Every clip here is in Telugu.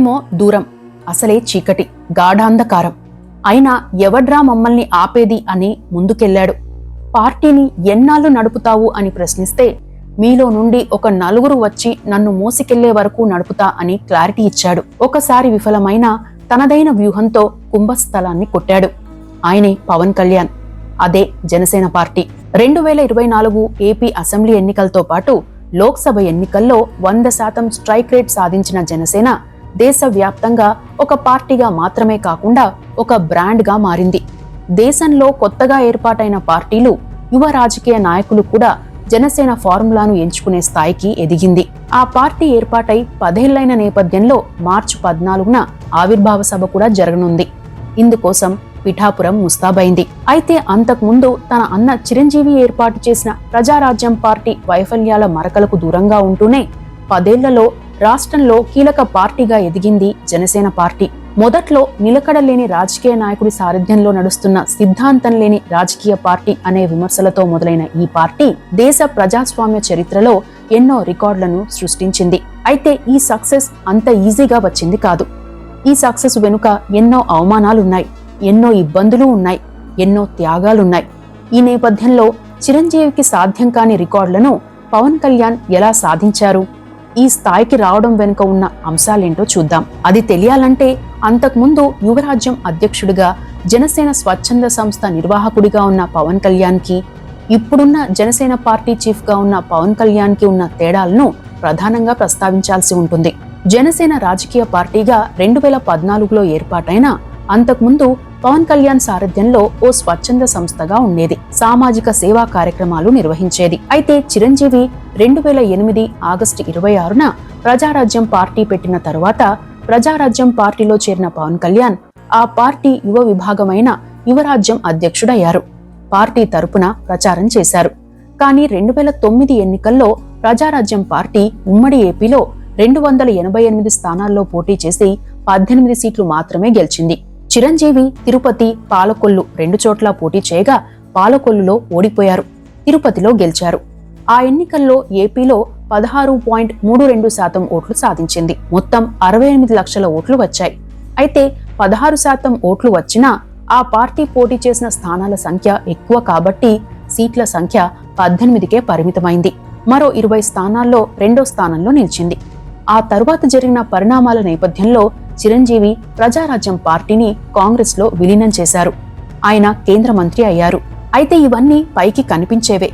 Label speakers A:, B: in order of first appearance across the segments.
A: ముందేమో దూరం, అసలే చీకటి, గాఢాంధకారం. అయినా ఎవడ్రా మమ్మల్ని ఆపేది అని ముందుకెళ్లాడు. పార్టీని ఎన్నాళ్ళు నడుపుతావు అని ప్రశ్నిస్తే మీలో నుండి ఒక నలుగురు వచ్చి నన్ను మోసికెళ్లే వరకు నడుపుతా అని క్లారిటీ ఇచ్చాడు. ఒకసారి విఫలమైన తనదైన వ్యూహంతో కుంభస్థలాన్ని కొట్టాడు. ఆయనే పవన్ కళ్యాణ్. అదే జనసేన పార్టీ. 2024 ఏపీ అసెంబ్లీ ఎన్నికలతో పాటు లోక్సభ ఎన్నికల్లో 100% స్ట్రైక్ రేట్ సాధించిన జనసేన దేశవ్యాప్తంగా ఒక పార్టీగా మాత్రమే కాకుండా ఒక బ్రాండ్గా మారింది. దేశంలో కొత్తగా ఏర్పాటైన పార్టీలు, యువ రాజకీయ నాయకులు కూడా జనసేన ఫార్ములాను ఎంచుకునే స్థాయికి ఎదిగింది. ఆ పార్టీ ఏర్పాటై 10 ఏళ్లైన నేపథ్యంలో మార్చి 14న ఆవిర్భావ సభ కూడా జరగనుంది. ఇందుకోసం పిఠాపురం ముస్తాబైంది. అయితే అంతకుముందు తన అన్న చిరంజీవి ఏర్పాటు చేసిన ప్రజారాజ్యం పార్టీ వైఫల్యాల మరకలకు దూరంగా ఉంటూనే 10 ఏళ్లలో రాష్ట్రంలో కీలక పార్టీగా ఎదిగింది జనసేన పార్టీ. మొదట్లో నిలకడలేని రాజకీయ నాయకుడి సారథ్యంలో నడుస్తున్న సిద్ధాంతం లేని రాజకీయ పార్టీ అనే విమర్శలతో మొదలైన ఈ పార్టీ దేశ ప్రజాస్వామ్య చరిత్రలో ఎన్నో రికార్డులను సృష్టించింది. అయితే ఈ సక్సెస్ అంత ఈజీగా వచ్చింది కాదు. ఈ సక్సెస్ వెనుక ఎన్నో అవమానాలున్నాయి, ఎన్నో ఇబ్బందులు ఉన్నాయి, ఎన్నో త్యాగాలున్నాయి. ఈ నేపథ్యంలో చిరంజీవికి సాధ్యం కాని రికార్డులను పవన్ కళ్యాణ్ ఎలా సాధించారు? ఈ స్థాయికి రావడం వెనుక ఉన్న అంశాలేంటో చూద్దాం. అది తెలియాలంటే అంతకుముందు యువరాజ్యం అధ్యక్షుడిగా, జనసేన స్వచ్ఛంద సంస్థ నిర్వాహకుడిగా ఉన్న పవన్ కళ్యాణ్కి, ఇప్పుడున్న జనసేన పార్టీ చీఫ్గా ఉన్న పవన్ కళ్యాణ్కి ఉన్న తేడాలను ప్రధానంగా ప్రస్తావించాల్సి ఉంటుంది. జనసేన రాజకీయ పార్టీగా 2014లో ఏర్పాటైన అంతకుముందు పవన్ కళ్యాణ్ సారథ్యంలో ఓ స్వచ్ఛంద సంస్థగా ఉండేది. సామాజిక సేవా కార్యక్రమాలు నిర్వహించేది. అయితే చిరంజీవి 2008 ఆగస్టు 26న ప్రజారాజ్యం పార్టీ పెట్టిన తరువాత ప్రజారాజ్యం పార్టీలో చేరిన పవన్ కళ్యాణ్ ఆ పార్టీ యువ విభాగమైన యువరాజ్యం అధ్యక్షుడయ్యారు. పార్టీ తరపున ప్రచారం చేశారు. కానీ 2009 ఎన్నికల్లో ప్రజారాజ్యం పార్టీ ఉమ్మడి ఏపీలో 288 స్థానాల్లో పోటీ చేసి 18 సీట్లు మాత్రమే గెలిచింది. చిరంజీవి తిరుపతి, పాలకొల్లు 2 చోట్ల పోటీ చేయగా పాలకొల్లులో ఓడిపోయారు, తిరుపతిలో గెలిచారు. ఆ ఎన్నికల్లో ఏపీలో 16.32% ఓట్లు సాధించింది. మొత్తం 68 లక్షల ఓట్లు వచ్చాయి. అయితే 16% ఓట్లు వచ్చినా ఆ పార్టీ పోటీ చేసిన స్థానాల సంఖ్య ఎక్కువ కాబట్టి సీట్ల సంఖ్య 18కే పరిమితమైంది. మరో 20 స్థానాల్లో 2వ స్థానంలో నిలిచింది. ఆ తరువాత జరిగిన పరిణామాల నేపథ్యంలో చిరంజీవి ప్రజారాజ్యం పార్టీని కాంగ్రెస్ లో విలీనం చేశారు. ఆయన కేంద్ర మంత్రి అయ్యారు. అయితే ఇవన్నీ పైకి కనిపించేవే.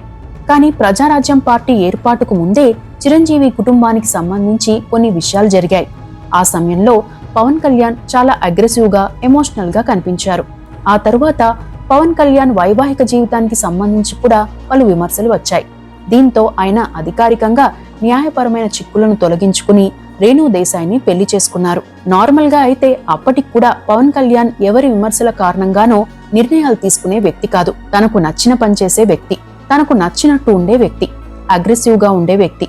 A: కానీ ప్రజారాజ్యం పార్టీ ఏర్పాటుకు ముందే చిరంజీవి కుటుంబానికి సంబంధించి కొన్ని విషయాలు జరిగాయి. ఆ సమయంలో పవన్ కళ్యాణ్ చాలా అగ్రెసివ్ గా, ఎమోషనల్ గా కనిపించారు. ఆ తరువాత పవన్ కళ్యాణ్ వైవాహిక జీవితానికి సంబంధించి కూడా పలు విమర్శలు వచ్చాయి. దీంతో ఆయన అధికారికంగా న్యాయపరమైన చిక్కులను తొలగించుకుని రేణు దేశాయ్ని పెళ్లి చేసుకున్నారు. నార్మల్ గా అయితే అప్పటికి కూడా పవన్ కళ్యాణ్ ఎవరి విమర్శల కారణంగానో నిర్ణయాలు తీసుకునే వ్యక్తి కాదు. తనకు నచ్చిన పని చేసే వ్యక్తి, తనకు నచ్చినట్టు ఉండే వ్యక్తి, అగ్రెసివ్ గా ఉండే వ్యక్తి.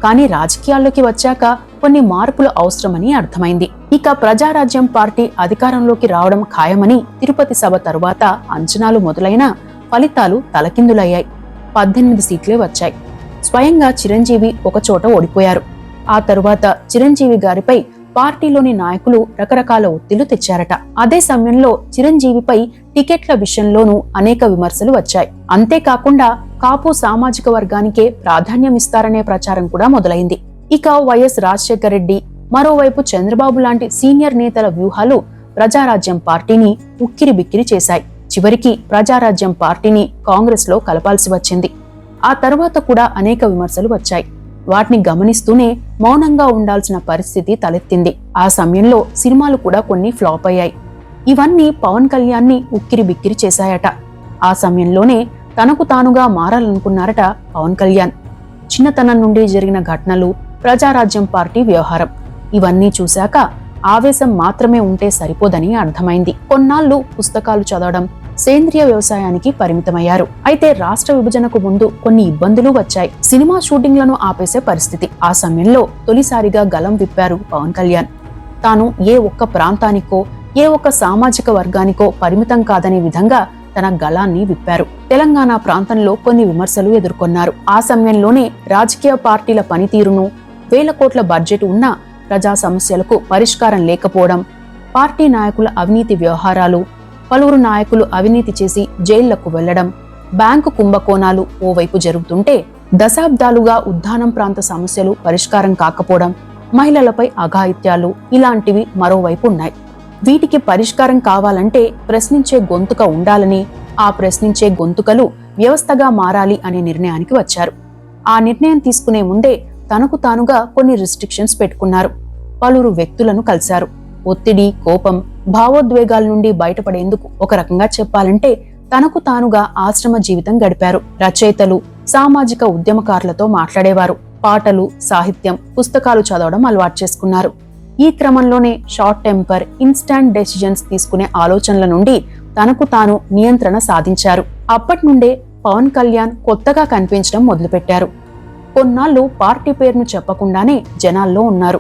A: కానీ రాజకీయాల్లోకి వచ్చాక కొన్ని మార్పులు అవసరమని అర్థమైంది. ఇక ప్రజారాజ్యం పార్టీ అధికారంలోకి రావడం ఖాయమని తిరుపతి సభ తరువాత అంచనాలు మొదలైన ఫలితాలు తలకిందులయ్యాయి. 18 సీట్లే వచ్చాయి. స్వయంగా చిరంజీవి ఒకచోట ఓడిపోయారు. ఆ తరువాత చిరంజీవి గారిపై పార్టీలోని నాయకులు రకరకాల ఒత్తిళ్లు తెచ్చారట. అదే సమయంలో చిరంజీవిపై టికెట్ల విషయంలోనూ అనేక విమర్శలు వచ్చాయి. అంతేకాకుండా కాపు సామాజిక వర్గానికే ప్రాధాన్యం ఇస్తారనే ప్రచారం కూడా మొదలైంది. ఇక వైఎస్ రాజశేఖర రెడ్డి, మరోవైపు చంద్రబాబు లాంటి సీనియర్ నేతల వ్యూహాలు ప్రజారాజ్యం పార్టీని ఉక్కిరిబిక్కిరి చేశాయి. చివరికి ప్రజారాజ్యం పార్టీని కాంగ్రెస్ లో కలపాల్సి వచ్చింది. ఆ తర్వాత కూడా అనేక విమర్శలు వచ్చాయి. వాటిని గమనిస్తూనే మౌనంగా ఉండాల్సిన పరిస్థితి తలెత్తింది. ఆ సమయంలో సినిమాలు కూడా కొన్ని ఫ్లాప్ అయ్యాయి. ఇవన్నీ పవన్ కళ్యాణ్ని ఉక్కిరిబిక్కిరి చేశాయట. ఆ సమయంలోనే తనకు తానుగా మారాలనుకున్నారట పవన్ కళ్యాణ్. చిన్నతనం నుండి జరిగిన ఘటనలు, ప్రజారాజ్యం పార్టీ వ్యవహారం ఇవన్నీ చూశాక ఆవేశం మాత్రమే ఉంటే సరిపోదని అర్థమైంది. కొన్నాళ్లు పుస్తకాలు చదవడం, సేంద్రియ వ్యవసాయానికి పరిమితమయ్యారు. అయితే రాష్ట్ర విభజనకు ముందు కొన్ని ఇబ్బందులు వచ్చాయి. సినిమా షూటింగ్లను ఆపేసే పరిస్థితి. ఆ సమయంలో తొలిసారిగా గలం విప్పారు పవన్ కళ్యాణ్. తాను ఏ ఒక్క ప్రాంతానికో, ఏ ఒక్క సామాజిక వర్గానికో పరిమితం కాదనే విధంగా తన గళాన్ని విప్పారు. తెలంగాణ ప్రాంతంలో కొన్ని విమర్శలు ఎదుర్కొన్నారు. ఆ సమయంలోనే రాజకీయ పార్టీల పనితీరును, 1000 కోట్ల బడ్జెట్ ఉన్న ప్రజా సమస్యలకు పరిష్కారం లేకపోవడం, పార్టీ నాయకుల అవినీతి వ్యవహారాలు, పలువురు నాయకులు అవినీతి చేసి జైళ్లకు వెళ్లడం, బ్యాంకు కుంభకోణాలు ఓవైపు జరుగుతుంటే, దశాబ్దాలుగా ఉద్దానం ప్రాంత సమస్యలు పరిష్కారం కాకపోవడం, మహిళలపై అఘాయిత్యాలు ఇలాంటివి మరోవైపు ఉన్నాయి. వీటికి పరిష్కారం కావాలంటే ప్రశ్నించే గొంతుక ఉండాలని, ఆ ప్రశ్నించే గొంతుకలు వ్యవస్థగా మారాలి అనే నిర్ణయానికి వచ్చారు. ఆ నిర్ణయం తీసుకునే ముందే తనకు తానుగా కొన్ని రిస్ట్రిక్షన్స్ పెట్టుకున్నారు. పలువురు వ్యక్తులను కలిశారు. ఒత్తిడి, కోపం, భావోద్వేగాల నుండి బయటపడేందుకు ఒక రకంగా చెప్పాలంటే తనకు తానుగా ఆశ్రమ జీవితం గడిపారు. రచయితలు, సామాజిక ఉద్యమకారులతో మాట్లాడేవారు. పాటలు, సాహిత్యం, పుస్తకాలు చదవడం అలవాటు చేసుకున్నారు. ఈ క్రమంలోనే షార్ట్ టెంపర్, ఇన్స్టాంట్ డెసిజన్స్ తీసుకునే ఆలోచనల నుండి తనకు తాను నియంత్రణ సాధించారు. అప్పటి నుండే పవన్ కళ్యాణ్ కొత్తగా కనిపించడం మొదలుపెట్టారు. కొన్నాళ్లు పార్టీ పేరును చెప్పకుండానే జనాల్లో ఉన్నారు.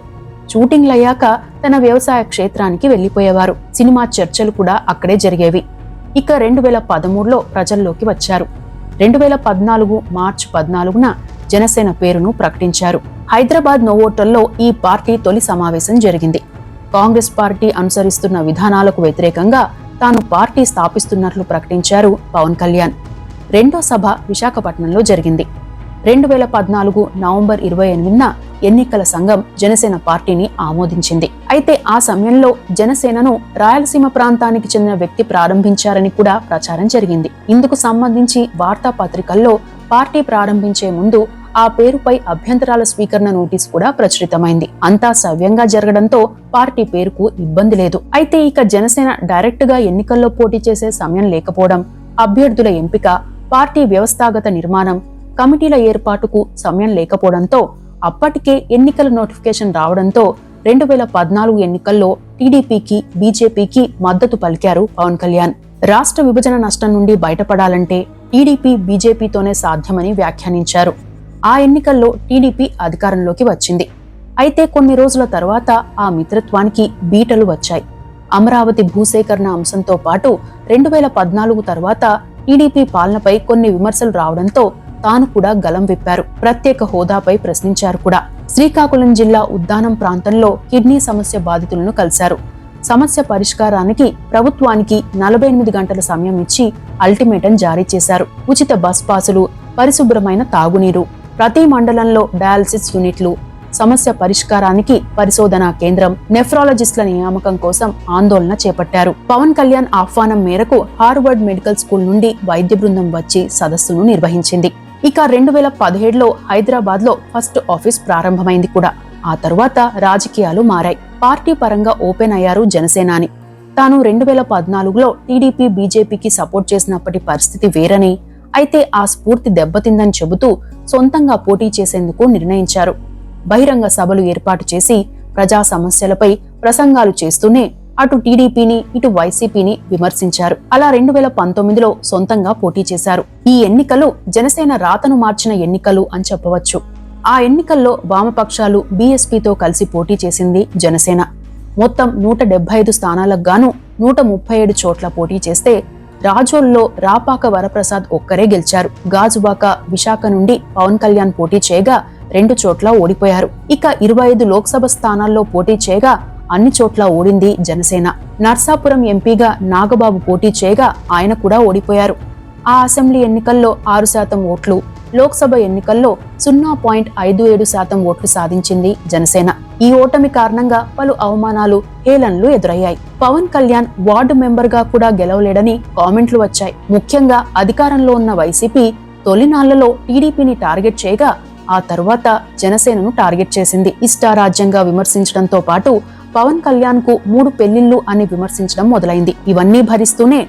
A: షూటింగ్లయ్యాక తన వ్యవసాయ క్షేత్రానికి వెళ్లిపోయేవారు. సినిమా చర్చలు కూడా అక్కడే జరిగేవి. ఇక 2013లో ప్రజల్లోకి వచ్చారు. 2014 మార్చి 14న జనసేన పేరును ప్రకటించారు. హైదరాబాద్ నోవోటల్లో ఈ పార్టీ తొలి సమావేశం జరిగింది. కాంగ్రెస్ పార్టీ అనుసరిస్తున్న విధానాలకు వ్యతిరేకంగా తాను పార్టీ స్థాపిస్తున్నట్లు ప్రకటించారు పవన్ కళ్యాణ్. రెండో సభ విశాఖపట్నంలో జరిగింది. 2014 నవంబర్ 28న ఎన్నికల సంఘం జనసేన పార్టీని ఆమోదించింది. అయితే ఆ సమయంలో జనసేనను రాయలసీమ ప్రాంతానికి చెందిన వ్యక్తి ప్రారంభించారని కూడా ప్రచారం జరిగింది. ఇందుకు సంబంధించి వార్తాపత్రికల్లో పార్టీ ప్రారంభించే ముందు ఆ పేరుపై అభ్యంతరాల స్వీకరణ నోటీస్ కూడా ప్రచురితమైంది. అంతా సవ్యంగా జరగడంతో పార్టీ పేరుకు ఇబ్బంది లేదు. అయితే ఇక జనసేన డైరెక్ట్ గా ఎన్నికల్లో పోటీ చేసే సమయం లేకపోవడం, అభ్యర్థుల ఎంపిక, పార్టీ వ్యవస్థాగత నిర్మాణం, కమిటీల ఏర్పాటుకు సమయం లేకపోవడంతో అప్పటికే ఎన్నికల నోటిఫికేషన్ రావడంతో 2014 ఎన్నికల్లో టీడీపీకి, బీజేపీకి మద్దతు పలికారు పవన్ కళ్యాణ్. రాష్ట్ర విభజన నష్టం నుండి బయటపడాలంటే టీడీపీ, బీజేపీతోనే సాధ్యమని వ్యాఖ్యానించారు. ఆ ఎన్నికల్లో టీడీపీ అధికారంలోకి వచ్చింది. అయితే కొన్ని రోజుల తర్వాత ఆ మిత్రత్వానికి బీటలు వచ్చాయి. అమరావతి భూసేకరణ అంశంతో పాటు 2014 తర్వాత టీడీపీ పాలనపై కొన్ని విమర్శలు రావడంతో తాను కూడా గలం విప్పారు. ప్రత్యేక హోదాపై ప్రశ్నించారు కూడా. శ్రీకాకుళం జిల్లా ఉద్దానం ప్రాంతంలో కిడ్నీ సమస్య బాధితులను కలిశారు. సమస్య పరిష్కారానికి ప్రభుత్వానికి 48 గంటల సమయం ఇచ్చి అల్టిమేటం జారీ చేశారు. ఉచిత బస్ పాసులు, పరిశుభ్రమైన తాగునీరు, ప్రతి మండలంలో డయాలసిస్ యూనిట్లు, సమస్య పరిష్కారానికి పరిశోధనా కేంద్రం, నెఫ్రాలజిస్టుల నియామకం కోసం ఆందోళన చేపట్టారు. పవన్ కళ్యాణ్ ఆహ్వానం మేరకు హార్వర్డ్ మెడికల్ స్కూల్ నుండి వైద్య బృందం వచ్చి సదస్సును నిర్వహించింది. ఇక 2017లో హైదరాబాద్ లో ఫస్ట్ ఆఫీస్ ప్రారంభమైంది కూడా. ఆ తరువాత రాజకీయాలు మారాయి. పార్టీ పరంగా ఓపెన్ అయ్యారు జనసేనాని. తాను 2014లో టీడీపీ, బీజేపీకి సపోర్ట్ చేసినప్పటి పరిస్థితి వేరని, అయితే ఆ స్ఫూర్తి దెబ్బతిందని చెబుతూ సొంతంగా పోటీ చేసేందుకు నిర్ణయించారు. బహిరంగ సభలు ఏర్పాటు చేసి ప్రజా సమస్యలపై ప్రసంగాలు చేస్తూనే అటు టీడీపీని, ఇటు వైసీపీని విమర్శించారు. అలా 2019లో సొంతంగా పోటీ చేశారు. ఈ ఎన్నికలు జనసేన రాతను మార్చిన ఎన్నికలు అని చెప్పవచ్చు. ఆ ఎన్నికల్లో వామపక్షాలు బీఎస్పీతో కలిసి పోటీ చేసింది జనసేన. మొత్తం 175 స్థానాలకు గాను 137 చోట్ల పోటీ చేస్తే రాజోల్లో రాపాక వరప్రసాద్ ఒక్కరే గెలిచారు. గాజువాక, విశాఖ నుండి పవన్ కళ్యాణ్ పోటీ చేయగా 2 చోట్ల ఓడిపోయారు. ఇక 25 లోక్సభ స్థానాల్లో పోటీ చేయగా అన్ని చోట్ల ఓడింది జనసేన. నర్సాపురం ఎంపీగా నాగబాబు పోటీ చేయగా ఆయన కూడా ఓడిపోయారు. ఆ అసెంబ్లీ ఎన్నికల్లో 6% ఓట్లు, లోక్సభ ఎన్నికల్లో 0.57% ఓట్లు సాధించింది జనసేన. ఈ ఓటమి కారణంగా పలు అవమానాలు, హేళనలు ఎదురయ్యాయి. పవన్ కళ్యాణ్ వార్డు మెంబర్ గా కూడా గెలవలేడని కామెంట్లు వచ్చాయి. ముఖ్యంగా అధికారంలో ఉన్న వైసీపీ తొలినాళ్లలో టీడీపీని టార్గెట్ చేయగా ఆ తర్వాత జనసేనను టార్గెట్ చేసింది. ఇష్టారాజ్యంగా విమర్శించడంతో పాటు పవన్ కళ్యాణ్ కు 3 పెళ్లిళ్లు అని విమర్శించడం మొదలైంది. ఇవన్నీ భరిస్తూనే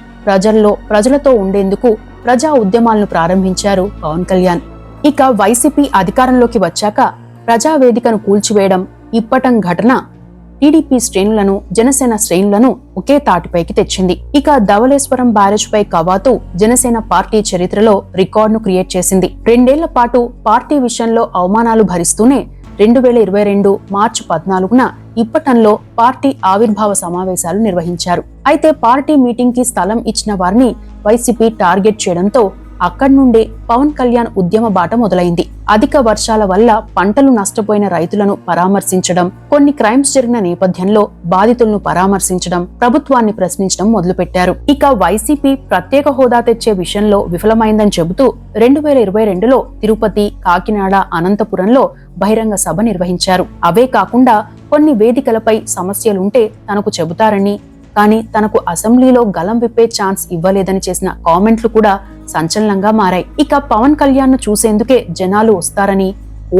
A: ప్రజలతో ఉండేందుకు ప్రజా ఉద్యమాలను ప్రారంభించారు పవన్ కళ్యాణ్. ఇక వైసీపీ అధికారంలోకి వచ్చాక ప్రజావేదికను కూల్చివేయడం, ఇప్పటం ఘటన టీడీపీ శ్రేణులను, జనసేన శ్రేణులను ఒకే తాటిపైకి తెచ్చింది. ఇక ధవళేశ్వరం బ్యారేజ్ పై కవాతు జనసేన పార్టీ చరిత్రలో రికార్డును క్రియేట్ చేసింది. 2 ఏళ్ల పాటు పార్టీ విషయంలో అవమానాలు భరిస్తూనే 2022 మార్చి 14న ఇప్పటంలో పార్టీ ఆవిర్భావ సమావేశాలు నిర్వహించారు. అయితే పార్టీ మీటింగ్ కి స్థలం ఇచ్చిన వారిని వైసీపీ టార్గెట్ చేయడంతో అక్కడి నుండే పవన్ కళ్యాణ్ ఉద్యమ బాట మొదలైంది. అధిక వర్షాల వల్ల పంటలు నష్టపోయిన రైతులను పరామర్శించడం, కొన్ని క్రైమ్స్ జరిగిన నేపథ్యంలో బాధితులను పరామర్శించడం, ప్రభుత్వాన్ని ప్రశ్నించడం మొదలుపెట్టారు. ఇక వైసీపీ ప్రత్యేక హోదా తెచ్చే విషయంలో విఫలమైందని చెబుతూ 2022లో తిరుపతి, కాకినాడ, అనంతపురంలో బహిరంగ సభ నిర్వహించారు. అవే కాకుండా కొన్ని వేదికలపై సమస్యలుంటే తనకు చెబుతారని, కానీ తనకు అసెంబ్లీలో గలం విప్పే ఛాన్స్ ఇవ్వలేదని చేసిన కామెంట్లు కూడా సంచలనంగా మారాయి. ఇక పవన్ కళ్యాణ్ ను చూసేందుకే జనాలు వస్తారని,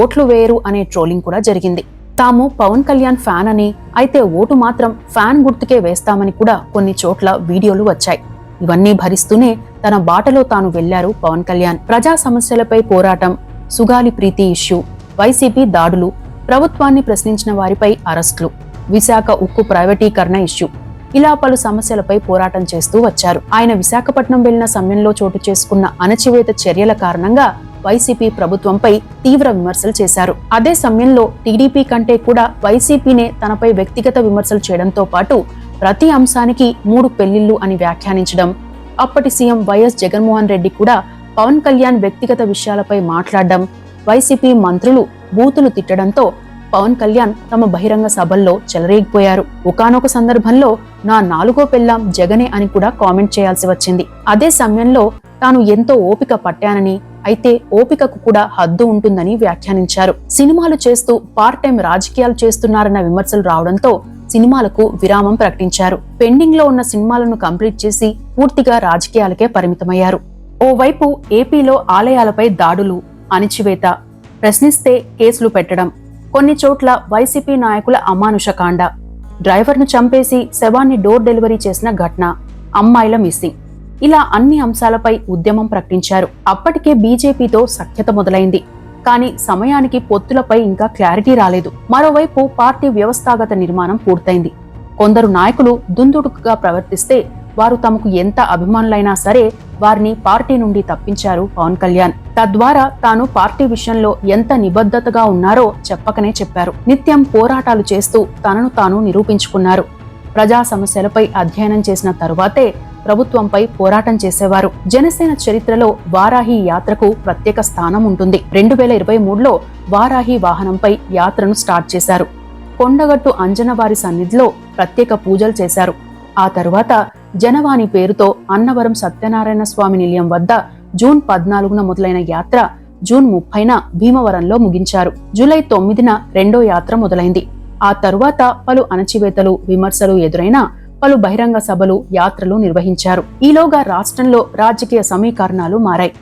A: ఓట్లు వేయరు అనే ట్రోలింగ్ కూడా జరిగింది. తాము పవన్ కళ్యాణ్ ఫ్యాన్ అని, అయితే ఓటు మాత్రం ఫ్యాన్ గుర్తుకే వేస్తామని కూడా కొన్ని చోట్ల వీడియోలు వచ్చాయి. ఇవన్నీ భరిస్తూనే తన బాటలో తాను వెళ్లారు పవన్ కళ్యాణ్. ప్రజా సమస్యలపై పోరాటం, సుగాలి ప్రీతి ఇష్యూ, వైసీపీ దాడులు, ప్రభుత్వాన్ని ప్రశ్నించిన వారిపై అరెస్టులు, విశాఖ ఉక్కు ప్రైవేటీకరణ ఇష్యూ, ఇలా పలు సమస్యలపై పోరాటం చేస్తూ వచ్చారు. ఆయన విశాఖపట్నం వెళ్లిన సమయంలో చోటు చేసుకున్న అణచివేత చర్యల కారణంగా వైసీపీ ప్రభుత్వంపై తీవ్ర విమర్శలు చేశారు. అదే సమయంలో టీడీపీ కంటే కూడా వైసీపీనే తనపై వ్యక్తిగత విమర్శలు చేయడంతో పాటు ప్రతి అంశానికి 3 పెళ్లిళ్లు అని వ్యాఖ్యానించడం, అప్పటి సీఎం వైఎస్ జగన్మోహన్ రెడ్డి కూడా పవన్ కళ్యాణ్ వ్యక్తిగత విషయాలపై మాట్లాడడం, వైసీపీ మంత్రులు బూతులు తిట్టడంతో పవన్ కళ్యాణ్ తమ బహిరంగ సభల్లో చెలరేగిపోయారు. ఒకానొక సందర్భంలో నా 4వ పెళ్లాం జగనే అని కూడా కామెంట్ చేయాల్సి వచ్చింది. అదే సమయంలో తాను ఎంతో ఓపిక పట్టానని, అయితే ఓపికకు కూడా హద్దు ఉంటుందని వ్యాఖ్యానించారు. సినిమాలు చేస్తూ పార్ట్ టైం రాజకీయాలు చేస్తున్నారన్న విమర్శలు రావడంతో సినిమాలకు విరామం ప్రకటించారు. పెండింగ్ లో ఉన్న సినిమాలను కంప్లీట్ చేసి పూర్తిగా రాజకీయాలకే పరిమితమయ్యారు. ఓవైపు ఏపీలో ఆలయాలపై దాడులు, అణిచివేత, ప్రశ్నిస్తే కేసులు పెట్టడం, కొన్ని చోట్ల వైసీపీ నాయకుల అమానుషకాండ, డ్రైవర్ను చంపేసి శవాన్ని డోర్ డెలివరీ చేసిన ఘటన, అమ్మాయిల మిస్సింగ్, ఇలా అన్ని అంశాలపై ఉద్యమం ప్రకటించారు. అప్పటికే బీజేపీతో సఖ్యత మొదలైంది. కానీ సమయానికి పొత్తులపై ఇంకా క్లారిటీ రాలేదు. మరోవైపు పార్టీ వ్యవస్థాగత నిర్మాణం పూర్తయింది. కొందరు నాయకులు దుందుడుకుగా ప్రవర్తిస్తే వారు తమకు ఎంత అభిమానులైనా సరే వారిని పార్టీ నుండి తప్పించారు పవన్ కళ్యాణ్. తద్వారా తాను పార్టీ విషయంలో ఎంత నిబద్ధతగా ఉన్నారో చెప్పకనే చెప్పారు. నిత్యం పోరాటాలు చేస్తూ తనను తాను నిరూపించుకున్నారు. ప్రజా సమస్యలపై అధ్యయనం చేసిన తరువాతే ప్రభుత్వంపై పోరాటం చేసేవారు. జనసేన చరిత్రలో వారాహి యాత్రకు ప్రత్యేక స్థానం ఉంటుంది. 2023లో వారాహి వాహనంపై యాత్రను స్టార్ట్ చేశారు. కొండగట్టు అంజనవారి సన్నిధిలో ప్రత్యేక పూజలు చేశారు. ఆ తరువాత జనవాణి పేరుతో అన్నవరం సత్యనారాయణ స్వామి నిలయం వద్ద జూన్ 14న మొదలైన యాత్ర జూన్ 30న భీమవరంలో ముగించారు. జూలై 9న రెండో యాత్ర మొదలైంది. ఆ తరువాత పలు అణచివేతలు, విమర్శలు ఎదురైనా పలు బహిరంగ సభలు, యాత్రలు నిర్వహించారు. ఈలోగా రాష్ట్రంలో రాజకీయ సమీకరణాలు మారాయి.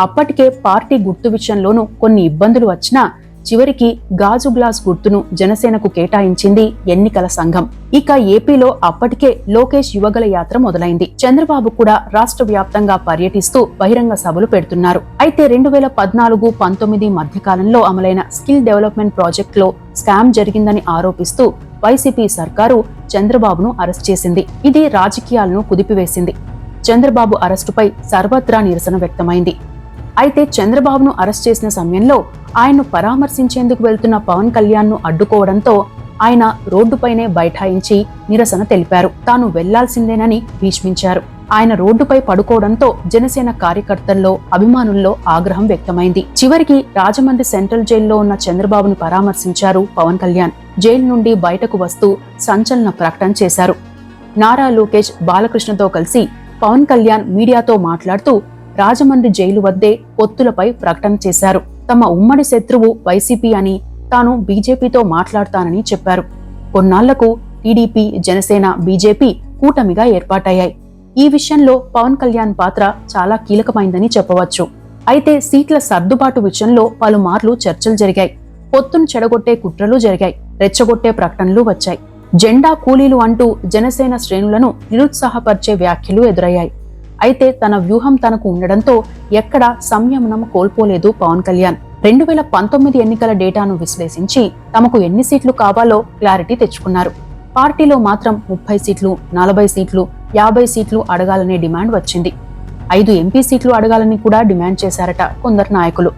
A: అప్పటికే పార్టీ గుర్తు విషయంలోనూ కొన్ని ఇబ్బందులు వచ్చినా చివరికి గాజు గ్లాస్ గుర్తును జనసేనకు కేటాయించింది ఎన్నికల సంఘం. ఇక ఏపీలో అప్పటికే లోకేష్ యువగల యాత్ర మొదలైంది. చంద్రబాబు కూడా రాష్ట్ర వ్యాప్తంగా పర్యటిస్తూ బహిరంగ సభలు పెడుతున్నారు. అయితే 2014-19 మధ్యకాలంలో అమలైన స్కిల్ డెవలప్మెంట్ ప్రాజెక్ట్ లో స్కామ్ జరిగిందని ఆరోపిస్తూ వైసీపీ సర్కారు చంద్రబాబును అరెస్ట్ చేసింది. ఇది రాజకీయాలను కుదిపివేసింది. చంద్రబాబు అరెస్టుపై సర్వత్రా నిరసన వ్యక్తమైంది. అయితే చంద్రబాబును అరెస్ట్ చేసిన సమయంలో ఆయన్ను పరామర్శించేందుకు వెళ్తున్న పవన్ కళ్యాణ్ ను అడ్డుకోవడంతో ఆయన రోడ్డుపైనే బైఠాయించి నిరసన తెలిపారు. తాను వెళ్లాల్సిందేనని భీష్మించారు. ఆయన రోడ్డుపై పడుకోవడంతో జనసేన కార్యకర్తల్లో, అభిమానుల్లో ఆగ్రహం వ్యక్తమైంది. చివరికి రాజమండ్రి సెంట్రల్ జైల్లో ఉన్న చంద్రబాబును పరామర్శించారు పవన్ కళ్యాణ్. జైలు నుండి బయటకు వస్తూ సంచలన ప్రకటన చేశారు. నారా లోకేష్, బాలకృష్ణతో కలిసి పవన్ కళ్యాణ్ మీడియాతో మాట్లాడుతూ రాజమండ్రి జైలు వద్దే పొత్తులపై ప్రకటన చేశారు. తమ ఉమ్మడి శత్రువు వైసీపీ అని, తాను బీజేపీతో మాట్లాడతానని చెప్పారు. కొన్నాళ్లకు టీడీపీ, జనసేన, బీజేపీ కూటమిగా ఏర్పాటయ్యాయి. ఈ విషయంలో పవన్ కళ్యాణ్ పాత్ర చాలా కీలకమైందని చెప్పవచ్చు. అయితే సీట్ల సర్దుబాటు విషయంలో పలుమార్లు చర్చలు జరిగాయి. పొత్తును చెడగొట్టే కుట్రలు జరిగాయి. రెచ్చగొట్టే ప్రకటనలు వచ్చాయి. జెండా కూలీలు అంటూ జనసేన శ్రేణులను నిరుత్సాహపరిచే వ్యాఖ్యలు ఎదురయ్యాయి. అయితే తన వ్యూహం తనకు ఉండడంతో ఎక్కడా సంయమనం కోల్పోలేదు పవన్ కళ్యాణ్. 2019 ఎన్నికల డేటాను విశ్లేషించి తమకు ఎన్ని సీట్లు కావాలో క్లారిటీ తెచ్చుకున్నారు. పార్టీలో మాత్రం 30 సీట్లు, 40 సీట్లు, 50 సీట్లు అడగాలనే డిమాండ్ వచ్చింది. 5 ఎంపీ సీట్లు అడగాలని కూడా డిమాండ్ చేశారట కొందరు నాయకులు.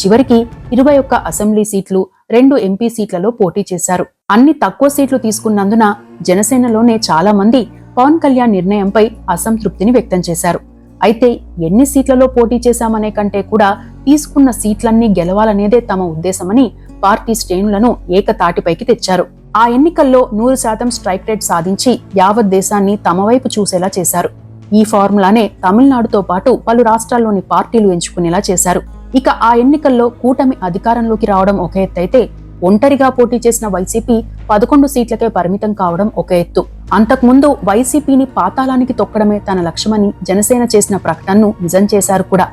A: చివరికి 21 అసెంబ్లీ సీట్లు, 2 ఎంపీ సీట్లలో పోటీ చేశారు. అన్ని తక్కువ సీట్లు తీసుకున్నందున జనసేనలోనే చాలా మంది పవన్ కళ్యాణ్ నిర్ణయంపై అసంతృప్తిని వ్యక్తం చేశారు. అయితే ఎన్ని సీట్లలో పోటీ చేశామనే కంటే కూడా తీసుకున్న సీట్లన్నీ గెలవాలనేదే తమ ఉద్దేశమని పార్టీ శ్రేణులను ఏకతాటిపైకి తెచ్చారు. ఆ ఎన్నికల్లో 100% స్ట్రైక్ రేట్ సాధించి యావత్ దేశాన్ని తమ వైపు చూసేలా చేశారు. ఈ ఫార్ములానే తమిళనాడుతో పాటు పలు రాష్ట్రాల్లోని పార్టీలు ఎంచుకునేలా చేశారు. ఇక ఆ ఎన్నికల్లో కూటమి అధికారంలోకి రావడం ఒక ఎత్తైతే ఒంటరిగా పోటీ చేసిన వైసీపీ 11 సీట్లకే పరిమితం కావడం ఒక ఎత్తు. అంతకుముందు వైసీపీని పాతాళానికి తొక్కడమే తన లక్ష్యమని జనసేన చేసిన ప్రకటనను నిజం చేశారు కూడా.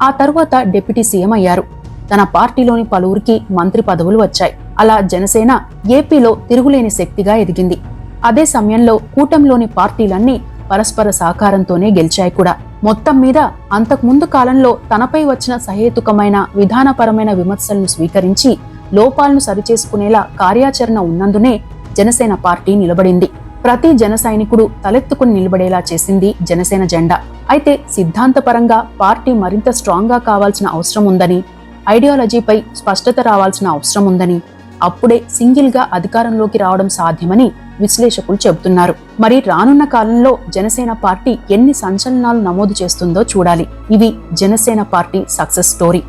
A: ఆ తరువాత డిప్యూటీ సీఎం అయ్యారు. తన పార్టీలోని పలువురికి మంత్రి పదవులు వచ్చాయి. అలా జనసేన ఏపీలో తిరుగులేని శక్తిగా ఎదిగింది. అదే సమయంలో కూటమిలోని పార్టీలన్నీ పరస్పర సహకారంతోనే గెలిచాయి కూడా. మొత్తం మీద అంతకుముందు కాలంలో తనపై వచ్చిన సహేతుకమైన విధానపరమైన విమర్శలను స్వీకరించి లోపాలను సరిచేసుకునేలా కార్యాచరణ ఉన్నందునే జనసేన పార్టీ నిలబడింది. ప్రతి జన సైనికుడు తలెత్తుకుని నిలబడేలా చేసింది జనసేన జెండా. అయితే సిద్ధాంతపరంగా పార్టీ మరింత స్ట్రాంగ్ గా కావాల్సిన అవసరం ఉందని, ఐడియాలజీపై స్పష్టత రావాల్సిన అవసరం ఉందని, అప్పుడే సింగిల్ గా అధికారంలోకి రావడం సాధ్యమని విశ్లేషకులు చెబుతున్నారు. మరి రానున్న కాలంలో జనసేన పార్టీ ఎన్ని సంచలనాలు నమోదు చేస్తుందో చూడాలి. ఇవి జనసేన పార్టీ సక్సెస్ స్టోరీ.